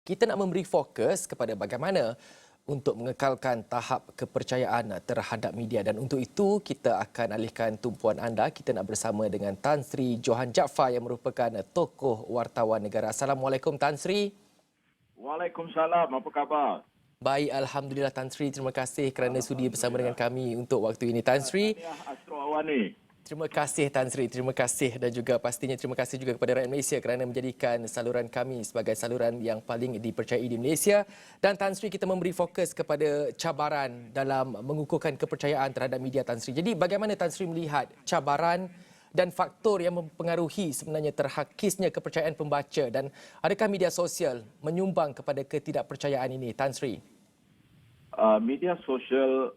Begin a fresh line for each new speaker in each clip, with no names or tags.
kita nak memberi fokus kepada bagaimana untuk mengekalkan tahap kepercayaan terhadap media, dan untuk itu kita akan alihkan tumpuan anda. Kita nak bersama dengan Tan Sri Johan Jaafar yang merupakan tokoh wartawan negara. Assalamualaikum Tan Sri.
Waalaikumsalam, apa khabar?
Baik, Alhamdulillah Tan Sri. Terima kasih kerana sudi bersama dengan kami untuk waktu ini Tan Sri.
Tahniah Astro Awani.
Terima kasih Tan Sri, terima kasih, dan juga pastinya terima kasih juga kepada rakyat Malaysia kerana menjadikan saluran kami sebagai saluran yang paling dipercayai di Malaysia. Dan Tan Sri, kita memberi fokus kepada cabaran dalam mengukuhkan kepercayaan terhadap media Tan Sri. Jadi bagaimana Tan Sri melihat cabaran dan faktor yang mempengaruhi sebenarnya terhakisnya kepercayaan pembaca, dan adakah media sosial menyumbang kepada ketidakpercayaan ini Tan Sri?
Media sosial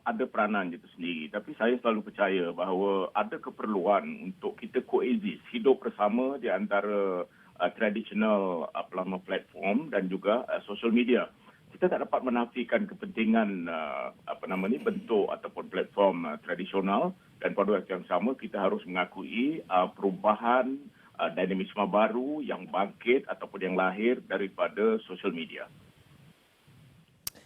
ada peranan itu sendiri, tapi saya selalu percaya bahawa ada keperluan untuk kita coexist, hidup bersama di antara traditional platform dan juga social media. Kita tak dapat menafikan kepentingan bentuk ataupun platform tradisional, dan pada waktu yang sama kita harus mengakui perubahan dinamisme baru yang bangkit ataupun yang lahir daripada social media.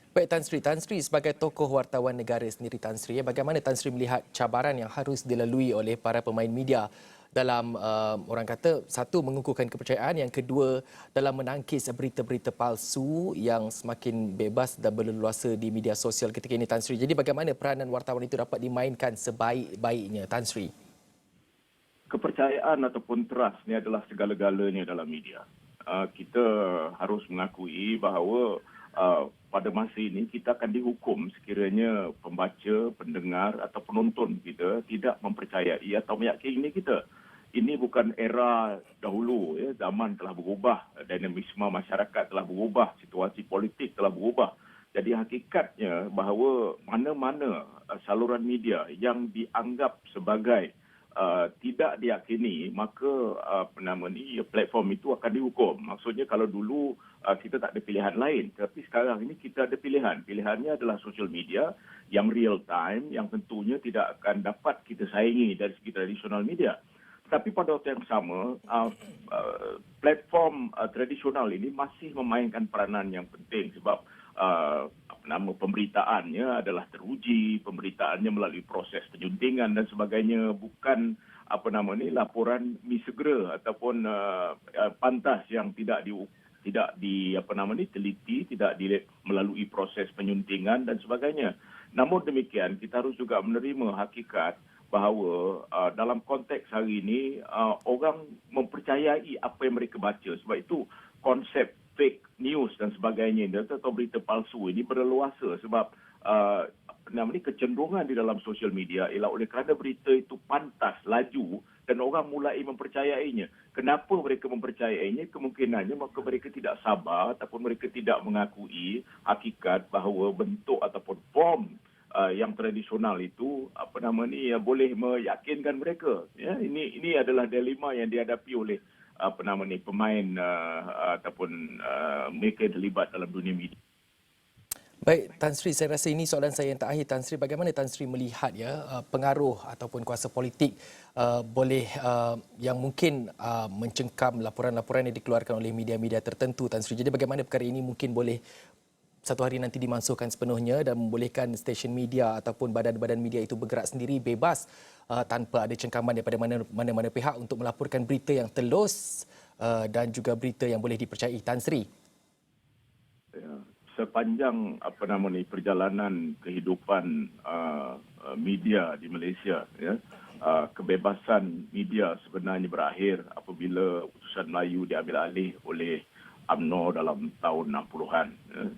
Baik Tan Sri sebagai tokoh wartawan negara sendiri Tan Sri, bagaimana Tan Sri melihat cabaran yang harus dilalui oleh para pemain media dalam orang kata satu, mengukuhkan kepercayaan, yang kedua dalam menangkis berita-berita palsu yang semakin bebas dan berleluasa di media sosial ketika ini Tan Sri. Jadi bagaimana peranan wartawan itu dapat dimainkan sebaik-baiknya Tan Sri?
Kepercayaan ataupun trust ni adalah segala-galanya dalam media. Kita harus mengakui bahawa pada masa ini kita akan dihukum sekiranya pembaca, pendengar atau penonton kita tidak mempercayai atau meyakini kita. Ini bukan era dahulu, ya. Zaman telah berubah, dinamisme masyarakat telah berubah, situasi politik telah berubah. Jadi hakikatnya bahawa mana-mana saluran media yang dianggap sebagai tidak diyakini, maka platform itu akan dihukum. Maksudnya kalau dulu kita tak ada pilihan lain, tapi sekarang ini kita ada pilihan. Pilihannya adalah social media yang real time, yang tentunya tidak akan dapat kita saingi dari segi tradisional media. Tapi pada waktu yang sama, platform tradisional ini masih memainkan peranan yang penting sebab pemberitaannya adalah teruji, pemberitaannya melalui proses penyuntingan dan sebagainya, bukan laporan mi segera ataupun pantas yang tidak teliti, tidak melalui proses penyuntingan dan sebagainya. Namun demikian, kita harus juga menerima hakikat bahawa dalam konteks hari ini orang mempercayai apa yang mereka baca. Sebab itu konsep fake news dan sebagainya atau berita palsu ini berleluasa sebab kecenderungan di dalam sosial media ialah oleh kerana berita itu pantas, laju dan orang mulai mempercayainya. Kenapa mereka mempercayainya? Kemungkinannya maka mereka tidak sabar ataupun mereka tidak mengakui hakikat bahawa bentuk ataupun form yang tradisional itu boleh meyakinkan mereka. Ya, ini adalah dilema yang dihadapi oleh pemain ataupun mereka yang terlibat dalam dunia media.
Baik Tan Sri, saya rasa ini soalan saya yang terakhir Tan Sri. Bagaimana Tan Sri melihat pengaruh ataupun kuasa politik boleh yang mungkin mencengkam laporan-laporan yang dikeluarkan oleh media-media tertentu Tan Sri. Jadi bagaimana perkara ini mungkin boleh satu hari nanti dimansuhkan sepenuhnya dan membolehkan stesen media ataupun badan-badan media itu bergerak sendiri bebas tanpa ada cengkaman daripada mana-mana pihak untuk melaporkan berita yang telus dan juga berita yang boleh dipercayai Tan Sri?
Ya, sepanjang perjalanan kehidupan media di Malaysia, ya, kebebasan media sebenarnya berakhir apabila Utusan Melayu diambil alih oleh UMNO dalam tahun 60-an.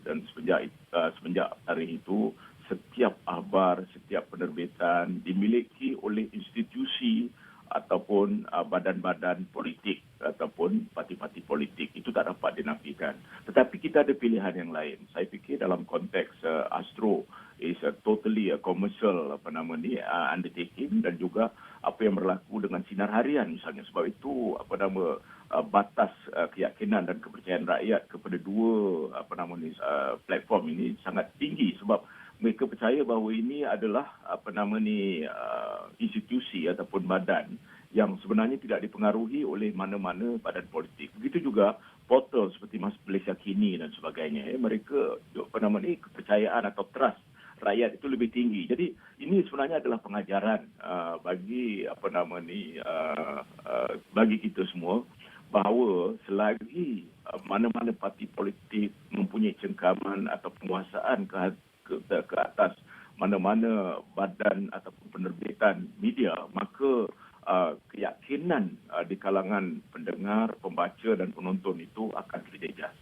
Dan semenjak tarikh itu, setiap akhbar, setiap penerbitan dimiliki oleh institusi ataupun badan-badan politik ataupun parti-parti politik. Itu tak dapat dinafikan. Tetapi kita ada pilihan yang lain. Saya fikir dalam konteks Astro is totally a commercial undertaking, dan juga apa yang berlaku dengan Sinar Harian misalnya. Sebab itu batas keyakinan dan kepercayaan rakyat kepada dua platform ini sangat tinggi sebab mereka percaya bahawa ini adalah institusi ataupun badan yang sebenarnya tidak dipengaruhi oleh mana-mana badan politik. Begitu juga portal seperti Malaysia Kini dan sebagainya, mereka kepercayaan atau trust rakyat itu lebih tinggi. Jadi ini sebenarnya adalah pengajaran bagi bagi kita semua bahawa selagi mana-mana parti politik mempunyai cengkaman atau penguasaan ke atas mana-mana badan ataupun penerbitan media, maka keyakinan di kalangan pendengar, pembaca dan penonton itu akan terjejas.